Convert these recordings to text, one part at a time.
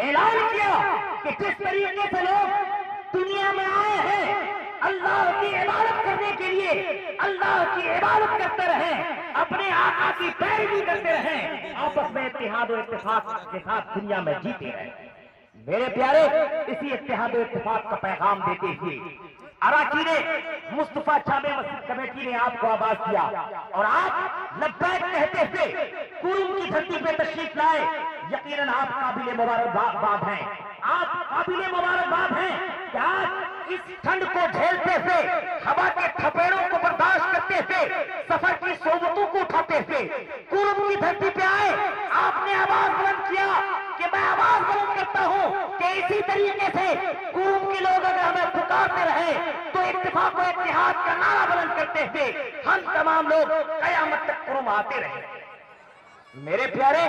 اعلان کیا کہ جس طریقے سے لوگ دنیا میں آئے ہیں اللہ کی عبادت کرنے کے لیے اللہ کی عبادت کرتے رہیں، اپنے آقا کی پیروی کرتے رہیں، آپس میں اتحاد و اتفاق کے ساتھ دنیا میں جیتے رہیں۔ میرے پیارے، اسی اتحاد و اتفاق کا پیغام دیتے ہوئے اراکین مصطفیٰ جامع مسجد کمیٹی نے آپ کو آباد کیا اور آپ لبیک کہتے ہوئے قرم کی دھرتی پہ تشریف لائے۔ یقیناً آپ قابل مبارکباد ہیں، آپ قابل مبارکباد ہیں کہ آج اس ٹھنڈ کو جھیلتے ہوئے، ہوا کے تھپیڑوں کو برداشت کرتے ہوئے، سفر کی صعوبتوں کو اٹھاتے ہوئے قرم کی دھرتی پہ آئے۔ آپ نے آواز بلند کیا کہ میں آواز بلند کرتا ہوں کہ اسی طریقے سے قرم کے لوگ اگر ہمیں پکارتے رہے تو اتفاق و اتحاد کا نعرہ بلند کرتے ہوئے ہم تمام لوگ قیامت تک قرم آتے رہے۔ میرے پیارے،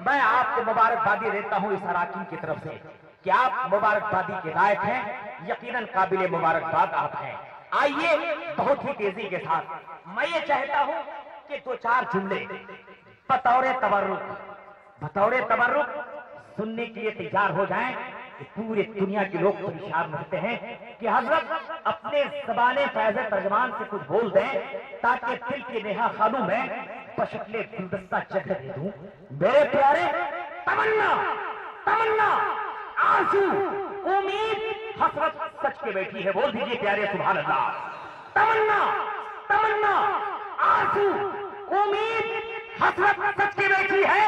میں آپ کو مبارکبادی دیتا ہوں اس اراکین کی طرف سے کہ آپ مبارکبادی کے لائق ہیں، یقیناً قابل مبارکباد آپ ہیں۔ آئیے بہت ہی تیزی کے ساتھ میں یہ چاہتا ہوں کہ دو چار جملے بطور تبرک سننے کے لیے تیار ہو جائیں کہ پورے دنیا کے لوگ پریشان رہتے ہیں کہ حضرت اپنے زبان فیض ترجمان سے کچھ بول دیں تاکہ دل کے نیہا خانوں میں بشکل گلدستہ جگہ دے دوں۔ میرے پیارے، تمنا، آرزو، امید، حسرت سچ کے بیٹھی ہے، بول دیجئے پیارے سبحان اللہ۔ تمنا، آرزو، امید، حسرت سچ کی بیٹھی ہے،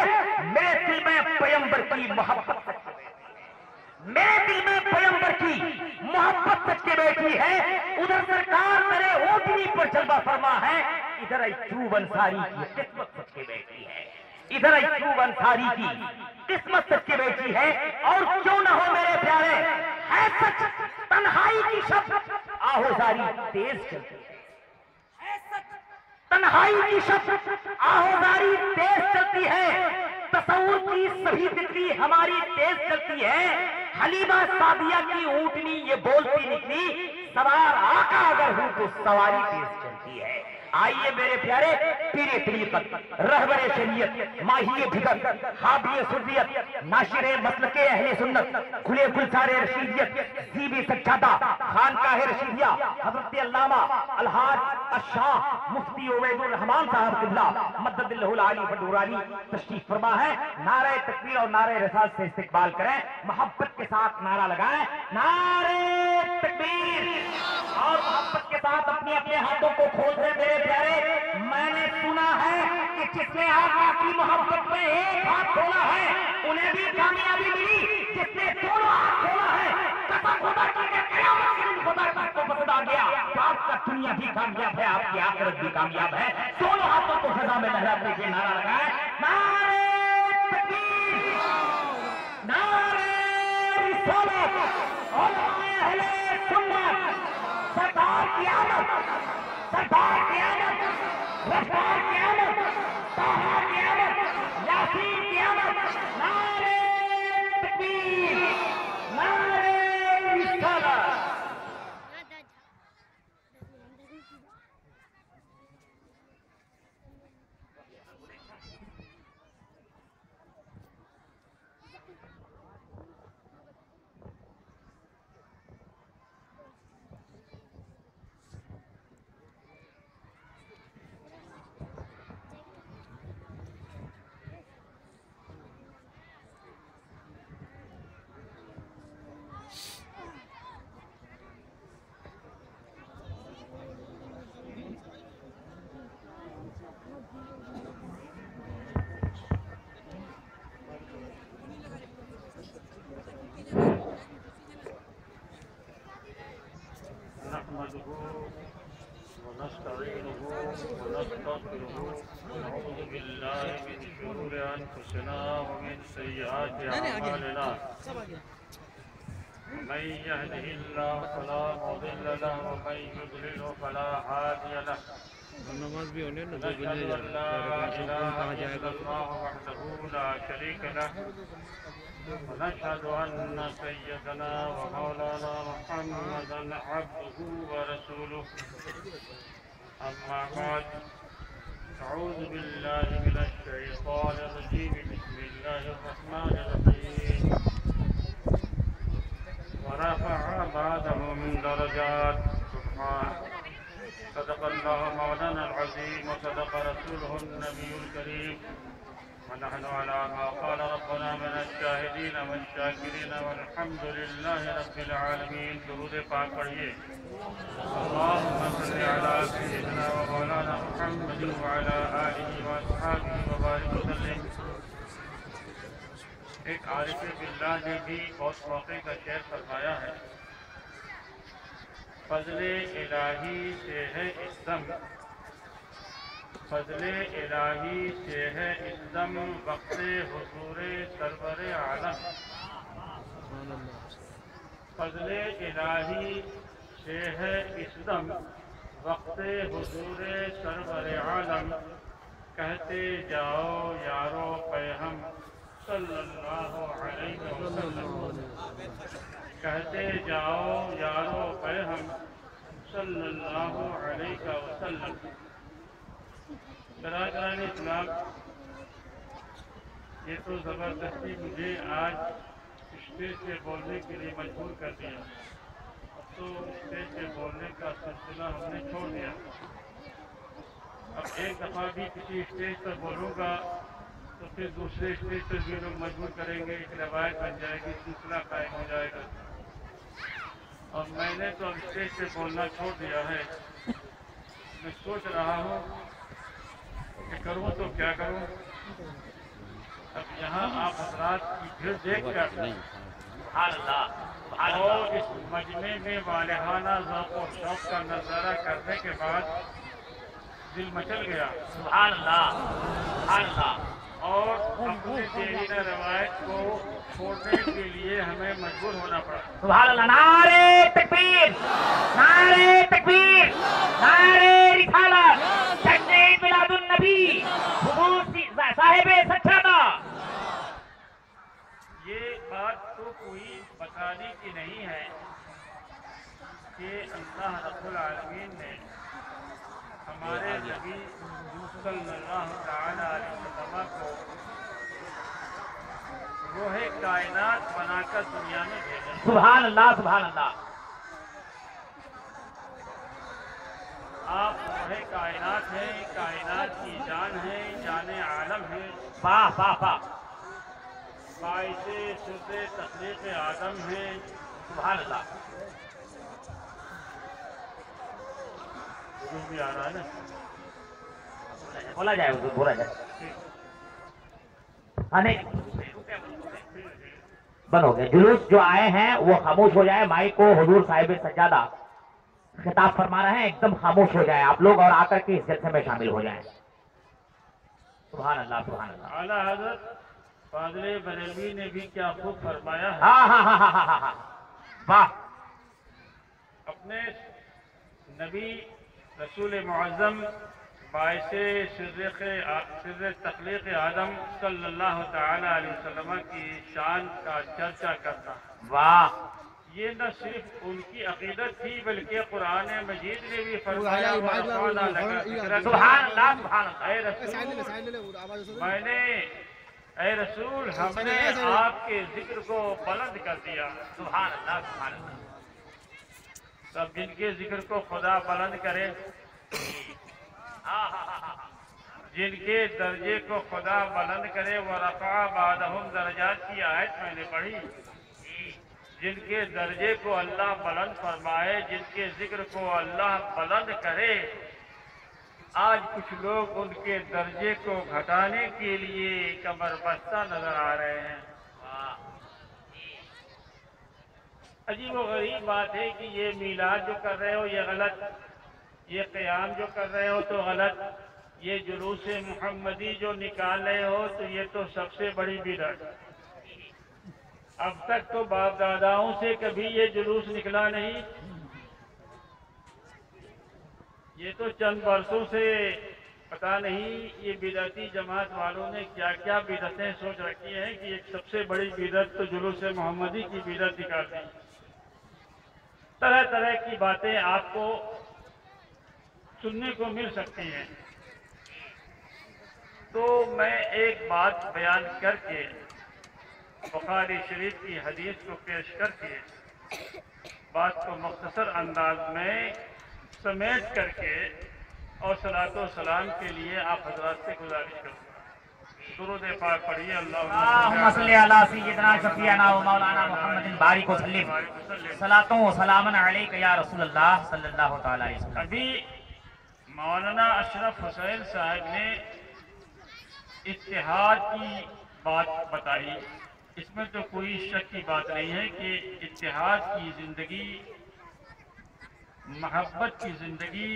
میرے دل میں پیغمبر کی محبت سچ کی بیٹھی ہے، میرے دل میں پیغمبر کی محبت سچ کی بیٹھی ہے۔ ادھر سرکار میرے اونٹنی پر جلوہ فرما ہے، ادھر ایوب انصاری کی قسمت سچ کی بیٹھی ہے، ادھر ایوب انصاری کی قسمت سچ کی بیٹھی ہے۔ اور کیوں نہ ہو میرے پیارے، ہے سچ تنہائی کی شب آہوزاری تیز چلتی ہے، تنہائی کی شب آہوزاری تیز چلتی ہے، تصور کی سبھی فکری ہماری تیز چلتی ہے۔ حلیمہ سعدیہ کی اونٹنی یہ بولتی نکلی، سوار آقا اگر ہوں تو سواری تیز چلتی ہے۔ آئیے میرے پیارے، پیر طریقت، رہبر شریعت، ماہی بھدر، حامی سنیت، ناشر مسلک اہل سنت، کھلے گلزار رشیدیت، زیبی سجادہ، خانقاہ رشیدیہ، حضرت علامہ الحاج الشاہ مفتی عبید الرحمان صاحب قبلہ مدد اللہ العالی فدورانی تشریف فرما ہے۔ نعرہ تکبیر اور نعرہ رسالت سے استقبال کریں، محبت کے ساتھ نعرہ لگائیں، نعرہ تکبیر، اور محبت کے ساتھ اپنے اپنے ہاتھوں کو کھول دیں۔ میرے پیارے، میں نے سنا ہے کہ جس نے آقا کی محبت میں ایک ہاتھ کھولا ہے انہیں بھی کامیابی ملی، جس نے دونوں ہاتھ کھولا ہے قسم خدا کی کہ قیامت کے دن خدا کا کو بتا گیا کہ آپ کا دنیا بھی کامیاب ہے، آپ کی آخرت بھی کامیاب ہے۔ دونوں ہاتھوں کو فضا میں لہراتے ہوئے نعرہ لگائیں، نعرہ تکبیر، نعرہ رسالت، علماء اہل سنت، سرکار کی آمد، سرکار کی آمد، رفتار کی آمد، طٰہٰ کی آمد، یاسین کی آمد، نعرہ تکبیر، نعرہ رسالت۔ ونستعينه ونستغفره ونعوذ بالله من شرور أنفسنا ومن سيئات أعمالنا، من يهده الله فلا مضل له ومن يضلله فلا هادي له، نشهد أن لا إله إلا الله وحده لا شريك له، ونشهد أن سيدنا ومولانا محمدا عبده ورسوله، أما بعد، أعوذ بالله من الشيطان الرجيم، بسم الله الرحمن الرحيم، درجات سبحان صدق الله مولانا العظيم وصدق رسوله النبي الكريم ونحن على ما قال ربنا من الشاهدين والشاكرين والحمد لله رب العالمين. درود پاک پڑھیے. اللهم صل على سيدنا ومولانا محمد وعلى آله وأصحابه وبارك وسلم. ایک عارف باللہ نے بھی بہت موقع کا شعر فرمایا ہے. فضل الہی سے ہے اس دم، فضل الہی سے ہے اس دم، وقت حضور سرور عالم. فضل الہی سے ہے اس دم، وقت حضور سرور عالم. کہتے جاؤ یارو پیغم صلی اللہ علیہ وسلم. کہتے جاؤ یارو پیغم صلی اللہ علیہ وسلم. برادران اسلام، یہ تو زبردستی مجھے آج اسٹیج پہ بولنے کے لیے مجبور کر دیا. اب تو اسٹیج پہ بولنے کا سلسلہ ہم نے چھوڑ دیا. اب ایک دفعہ بھی کسی اسٹیج پر بولوں گا تو پھر دوسرے اسٹیج پر بھی لوگ مجبور کریں گے، ایک روایت بن جائے گی، سلسلہ قائم ہو جائے گا. اور میں نے تو اب اسٹیج پہ بولنا چھوڑ دیا ہے. میں سوچ رہا ہوں کہ کروں تو کیا کروں. اب یہاں آپ حضرات کی بھیڑ دیکھ کر اور اس مجمع میں والہانہ ذوق و شوق کا نظارہ کرنے کے بعد دل مچل گیا. سبحان اللہ، سبحان اللہ. اور اپنی دیرینہ روایت کو چھوڑنے کے لیے ہمیں مجبور ہونا پڑا. سبحان اللہ. نعرے تکبیر، نعرے تکبیر، نعرے رسالت، جشن میلاد النبی، حضور صاحب سجادہ. یہ بات تو کوئی بتانے کی نہیں ہے کہ اللہ رب العالمین نے ہمارے نبی صلی اللہ تعالی علیہ وسلم کو روح کائنات بنا کر دنیا میں بھیجا. سبحان اللہ، سبحان اللہ. آپ روح کائنات ہیں، کائنات کی جان ہے، جان عالم ہے. واہ واہ واہ. باعث سر تخلیق آدم ہے. سبحان اللہ. جو بھی آ رہا ہے نا، بولا جائے، حضور بولا جائے. بند ہو گئے. جلوس جو آئے ہیں وہ خاموش ہو جائے. مائک کو حضور صاحب سجادہ خطاب فرما رہے ہیں، ایک دم خاموش ہو جائے آپ لوگ اور آ کر کے اس جلسے میں شامل ہو جائیں. سبحان اللہ، سبحان اللہ. اعلیٰ حضرت فاضل بریلوی نے بھی کیا خوب فرمایا ہے. ہاں ہاں ہاں ہاں ہاں ہاں. واہ. اپنے نبی رسول معظم باعث سر تخلیق آدم صلی اللہ تعالی علیہ وسلم کی شان کا چرچا کرنا. واہ. یہ نہ صرف ان کی عقیدت تھی بلکہ قرآن مجید نے بھی فرمایا. سبحان اللہ، سبحان اللہ. اے رسول ہم نے آپ کے ذکر کو بلند کر دیا. سبحان اللہ، سبحان اللہ. تب جن کے ذکر کو خدا بلند کرے، جن کے درجے کو خدا بلند کرے، وَرَفَعَ بَعْضَهُمْ درجات کی آیت میں نے پڑھی. جن کے درجے کو اللہ بلند فرمائے، جن کے ذکر کو اللہ بلند کرے، آج کچھ لوگ ان کے درجے کو گھٹانے کے لیے کمر بستہ نظر آ رہے ہیں. عجیب و غریب بات ہے کہ یہ میلاد جو کر رہے ہو یہ غلط، یہ قیام جو کر رہے ہو تو غلط، یہ جلوس محمدی جو نکال رہے ہو تو یہ تو سب سے بڑی بدعت. اب تک تو باپ داداؤں سے کبھی یہ جلوس نکلا نہیں. یہ تو چند برسوں سے پتہ نہیں یہ بدعتی جماعت والوں نے کیا کیا بدعتیں سوچ رکھی ہیں کہ ایک سب سے بڑی بدعت تو جلوس محمدی کی بدعت نکال دی. طرح طرح کی باتیں آپ کو سننے کو مل سکتی ہیں. تو میں ایک بات بیان کر کے بخاری شریف کی حدیث کو پیش کر کے بات کو مختصر انداز میں سمیٹ کر کے اور صلاۃ و سلام کے لیے آپ حضرات سے گزارش کروں گا۔ درود پاک پڑھیے، اللہم صلی علی سیدنا شفیعنا و مولانا محمد بارک وسلم، صلاۃ و سلام علیک یا رسول اللہ صلی اللہ تعالی علیہ وسلم۔ ابھی مولانا اشرف حسین صاحب نے اتحاد کی بات بتائی، اس میں تو کوئی شک کی بات نہیں ہے کہ اتحاد کی زندگی، محبت کی زندگی،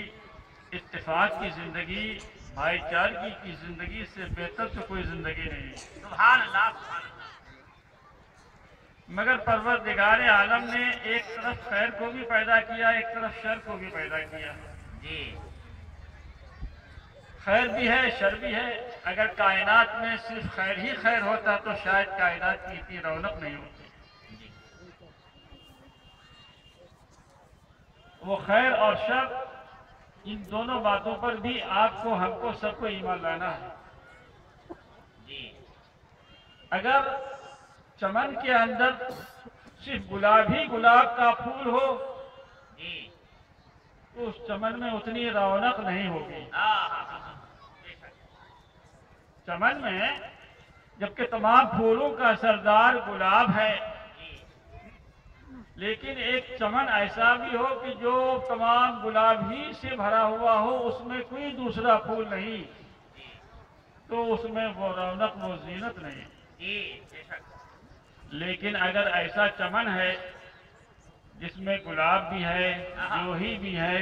اتفاق کی زندگی، بھائی چارگی کی زندگی سے بہتر تو کوئی زندگی نہیں ہے۔ سبحان اللہ سبحان اللہ۔ مگر پروردگار عالم نے ایک طرف خیر کو بھی پیدا کیا، ایک طرف شر کو بھی پیدا کیا۔ جی خیر بھی ہے، شر بھی ہے۔ اگر کائنات میں صرف خیر ہی خیر ہوتا تو شاید کائنات کی اتنی رونق نہیں ہوتی۔ جی وہ خیر اور شر، ان دونوں باتوں پر بھی آپ کو، ہم کو، سب کو ایمان لانا ہے۔ جی اگر چمن کے اندر صرف گلاب ہی گلاب کا پھول ہو جی تو اس چمن میں اتنی رونق نہیں ہوگی۔ چمن میں جبکہ تمام پھولوں کا سردار گلاب ہے، لیکن ایک چمن ایسا بھی ہو کہ جو تمام گلاب ہی سے بھرا ہوا ہو، اس میں کوئی دوسرا پھول نہیں، تو اس میں وہ رونق، وہ زینت نہیں۔ لیکن اگر ایسا چمن ہے جس میں گلاب بھی ہے، جوہی بھی ہے،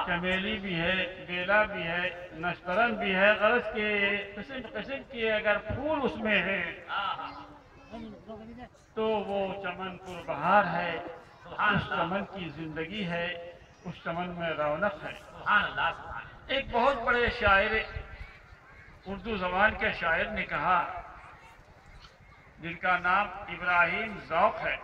چمیلی بھی ہے، بیلا بھی ہے، نشترن بھی ہے، غرض کے قسم قسم کے اگر پھول اس میں ہیں تو وہ چمن پربہار ہے، اس چمن کی زندگی ہے، اس چمن میں رونق ہے۔ سبحان اللہ سبحان اللہ۔ ایک بہت بڑے شاعر، اردو زبان کے شاعر نے کہا، جن کا نام ابراہیم ذوق ہے،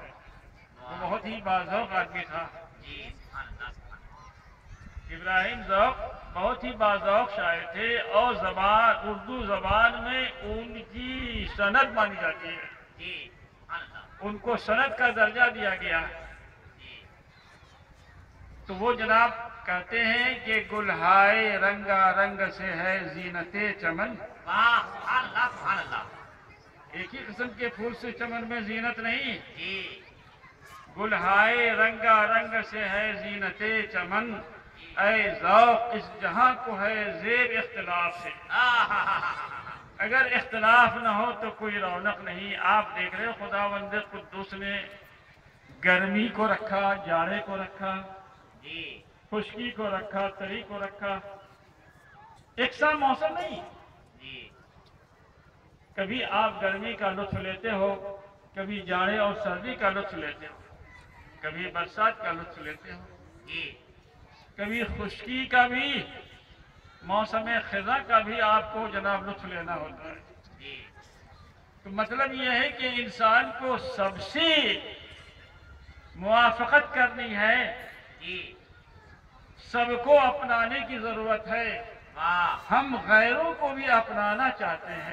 وہ بہت ہی باذوق آدمی تھا۔ جی سبحان اللہ سبحان اللہ۔ ابراہیم ذوق بہت ہی باذوق شاعر تھے، اور اردو زبان میں ان کی سند مانی جاتی ہے، جی سبحان اللہ۔ ان کو سند کا درجہ دیا گیا ہے۔ جی تو وہ جناب کہتے ہیں کہ گلہائے رنگا رنگ سے ہے زینت چمن۔ واہ سبحان اللہ سبحان اللہ۔ ایک ہی قسم کے پھول سے چمن میں زینت نہیں، جی گلہائے رنگا رنگ سے ہے زینت چمن، اے ذوق اس جہاں کو ہے زیب اختلاف سے۔ اگر اختلاف نہ ہو تو کوئی رونق نہیں۔ آپ دیکھ رہے ہو خداوند قدوس نے گرمی کو رکھا، جاڑے کو رکھا، جی خشکی کو رکھا، تری کو رکھا، یکساں موسم نہیں۔ جی کبھی آپ گرمی کا لطف لیتے ہو، کبھی جاڑے اور سردی کا لطف لیتے ہو، کبھی برسات کا لطف لیتے ہو، جی کبھی خشکی کا بھی، موسم خزاں کا بھی آپ کو جناب لطف لینا ہوتا ہے۔ جی تو مطلب یہ ہے کہ انسان کو سب سے موافقت کرنی ہے، جی سب کو اپنانے کی ضرورت ہے۔ واہ ہم غیروں کو بھی اپنانا چاہتے ہیں،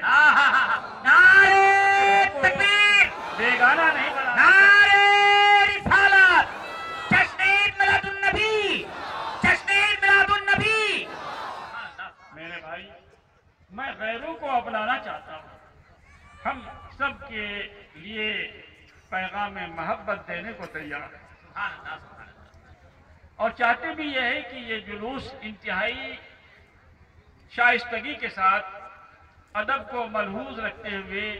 نعرے تکبیر، بیگانہ نہیں بنانا۔ نعرے رسالت، جشن میلاد النبی، جشن میلاد النبی۔ میرے بھائی، میں غیروں کو اپنانا چاہتا ہوں۔ ہم سب کے لیے پیغام محبت دینے کو تیار ہیں، سبحان اللہ سبحان اللہ۔ اور چاہتے بھی یہ ہے کہ یہ جلوس انتہائی شائستگی کے ساتھ ادب کو ملحوظ رکھتے ہوئے،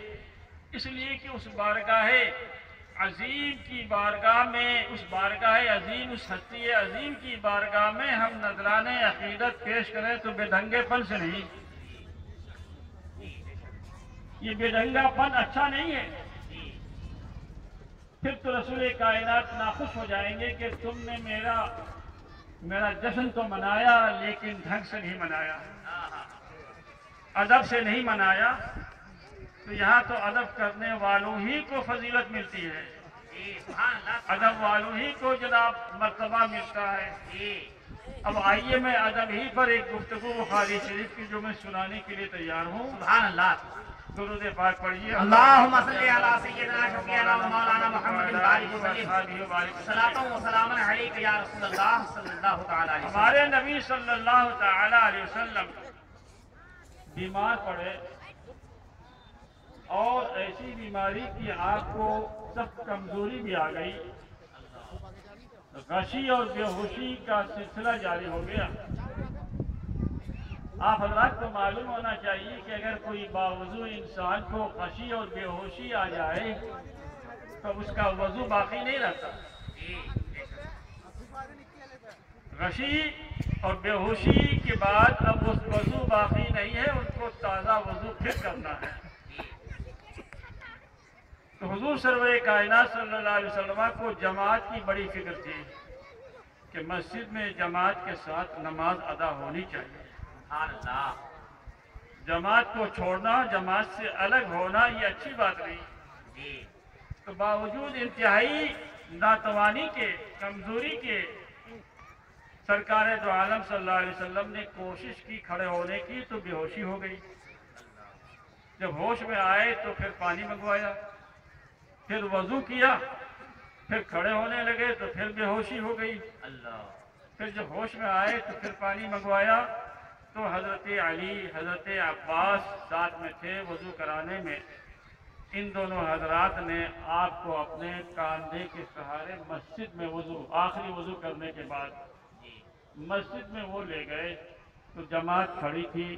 اس لیے کہ اس بارگاہ عظیم کی بارگاہ میں، اس بارگاہ عظیم، اس ہستی عظیم کی بارگاہ میں ہم نذران عقیدت پیش کریں تو بے ڈھنگے پن سے نہیں۔ یہ بے ڈھنگا پن اچھا نہیں ہے، پھر تو رسول کائنات ناخوش ہو جائیں گے کہ تم نے میرا جشن تو منایا لیکن ڈھنگ سے نہیں منایا، ادب سے نہیں منایا۔ تو یہاں تو ادب کرنے والوں ہی کو فضیلت ملتی ہے، ادب والوں ہی کو جناب مرتبہ ملتا ہے۔ اب آئیے میں ادب ہی پر ایک گفتگو بخاری شریف کی جو میں سنانے کے لیے تیار ہوں۔ سبحان اللہ۔ درود پاک پڑھیے۔ اللہم صلی علی سیدنا شفیعنا و مولانا محمد بارک وسلم صلاۃ و سلام علیک یا رسول اللہ صلی اللہ تعالی علیہ وسلم۔ ہمارے نبی صلی اللہ تعالی علیہ وسلم بیمار پڑے اور ایسی بیماری کی آپ کو سخت کمزوری بھی آ گئی، غشی اور بے ہوشی کا سلسلہ جاری ہو گیا۔ آپ حضرات کو معلوم ہونا چاہیے کہ اگر کوئی باوضو انسان کو غشی اور بے ہوشی آ جائے تو اس کا وضو باقی نہیں رہتا۔ غشی اور بے ہوشی کے بعد اب اس وضو باقی نہیں ہے، ان کو تازہ وضو پھر کرنا ہے۔ تو حضور سرور کائنات صلی اللہ علیہ وسلم کو جماعت کی بڑی فکر تھی کہ مسجد میں جماعت کے ساتھ نماز ادا ہونی چاہیے۔ جماعت کو چھوڑنا، جماعت سے الگ ہونا یہ اچھی بات نہیں۔ تو باوجود انتہائی ناتوانی کے، کمزوری کے، سرکار دو عالم صلی اللہ علیہ وسلم نے کوشش کی کھڑے ہونے کی تو بے ہوشی ہو گئی۔ جب ہوش میں آئے تو پھر پانی منگوایا، پھر وضو کیا، پھر کھڑے ہونے لگے تو پھر بے ہوشی ہو گئی۔ پھر جب ہوش میں آئے تو پھر پانی منگوایا تو حضرت علی، حضرت عباس ساتھ میں تھے وضو کرانے میں۔ ان دونوں حضرات نے آپ کو اپنے کاندھے کے سہارے مسجد میں وضو، آخری وضو کرنے کے بعد مسجد میں وہ لے گئے تو جماعت کھڑی تھی۔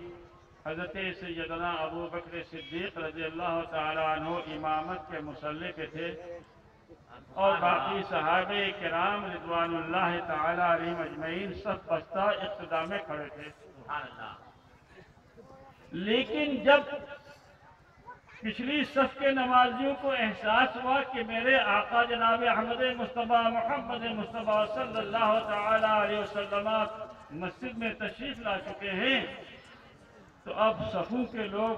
حضرت سیدنا ابو بکر صدیق رضی اللہ تعالیٰ عنہ امامت کے مصلی پہ تھے اور باقی صحابہ کرام رضوان اللہ تعالیٰ علیہم اجمعین سب بستہ اقتداء میں کھڑے تھے۔ لیکن جب پچھلی صف کے نمازیوں کو احساس ہوا کہ میرے آقا جناب احمد مصطفیٰ محمد مصطفیٰ صلی اللہ تعالی علیہ وسلم مسجد میں تشریف لا چکے ہیں، تو اب صفوں کے لوگ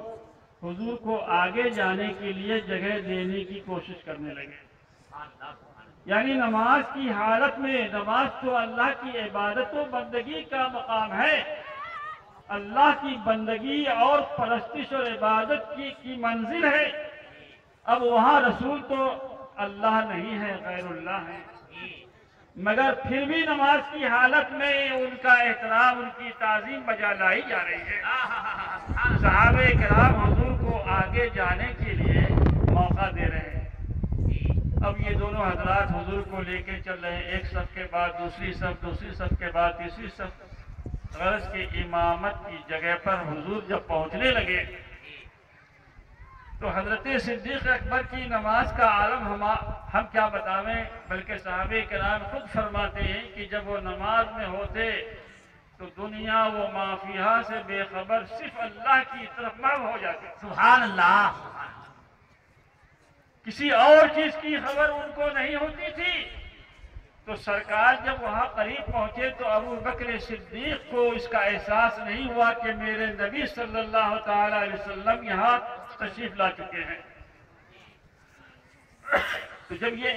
حضور کو آگے جانے کے لیے جگہ دینے کی کوشش کرنے لگے۔ یعنی نماز کی حالت میں، نماز تو اللہ کی عبادت و بندگی کا مقام ہے، اللہ کی بندگی اور پرستش اور عبادت کی منزل ہے۔ اب وہاں رسول تو اللہ نہیں ہے، غیر اللہ ہے، مگر پھر بھی نماز کی حالت میں ان کا احترام، ان کی تعظیم بجا لائی جا رہی ہے۔ صحابہ کرام حضور کو آگے جانے کے لیے موقع دے رہے ہیں۔ اب یہ دونوں حضرات حضور کو لے کے چل رہے ہیں، ایک صف کے بعد دوسری صف، دوسری صف کے بعد تیسری صف۔ غرض کے امامت کی جگہ پر حضور جب پہنچنے لگے تو حضرت صدیق اکبر کی نماز کا عالم ہم کیا بتاویں، بلکہ صحابہ کرام خود فرماتے ہیں کہ جب وہ نماز میں ہوتے تو دنیا و ما فیہا سے بے خبر صرف اللہ کی طرف مغلوب ہو جاتے۔ سبحان اللہ۔ کسی اور چیز کی خبر ان کو نہیں ہوتی تھی۔ تو سرکار جب وہاں قریب پہنچے تو ابو بکر صدیق کو اس کا احساس نہیں ہوا کہ میرے نبی صلی اللہ تعالی علیہ وسلم یہاں تشریف لا چکے ہیں۔ تو جب یہ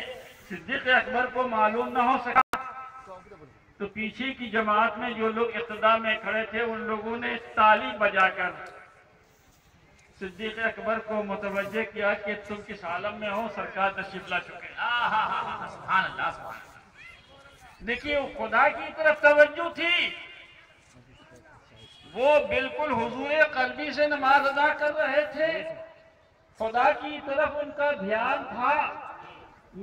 صدیق اکبر کو معلوم نہ ہو سکا تو پیچھے کی جماعت میں جو لوگ اقتداء میں کھڑے تھے ان لوگوں نے تالی بجا کر صدیق اکبر کو متوجہ کیا کہ تم کس عالم میں ہو، سرکار تشریف لا چکے ہیں۔ سبحان اللہ، سبحان اللہ۔ دیکھیے وہ خدا کی طرف توجہ تھی، وہ بالکل حضور قلبی سے نماز ادا کر رہے تھے، خدا کی طرف ان کا دھیان تھا،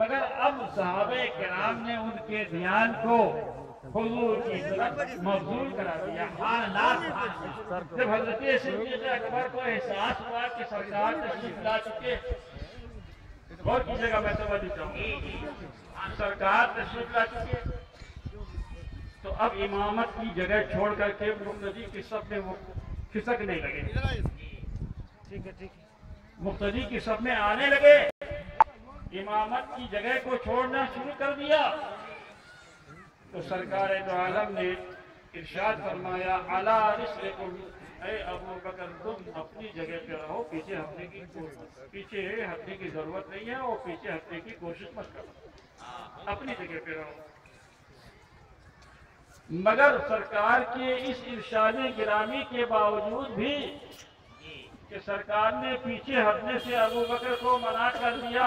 مگر اب صحابہ کرام نے ان کے دھیان کو حضور کی طرف مبذول کرا دیا۔ جب حضرت صدیق اکبر کو احساس ہوا کہ سرکار تشریف لا چکے، غور کیجیے گا، میں توجہ چاہوں، سرکار تشریف لا چکے تو اب امامت کی جگہ چھوڑ کر کے مقتدی کی صف میں وہ کھسکنے لگے، مقتدی کی صف میں آنے لگے، امامت کی جگہ کو چھوڑنا شروع کر دیا۔ تو سرکار دو عالم نے ارشاد فرمایا، علی رسلکم، اے ابو بکر تم اپنی جگہ پہ رہو، پیچھے ہٹنے کی ضرورت نہیں ہے، اور پیچھے ہٹنے کی کوشش مت کرو، اپنی جگہ پہ رہو۔ مگر سرکار کے اس ارشاد گرامی کے باوجود بھی کہ سرکار نے پیچھے ہٹنے سے ابو بکر کو منع کر دیا،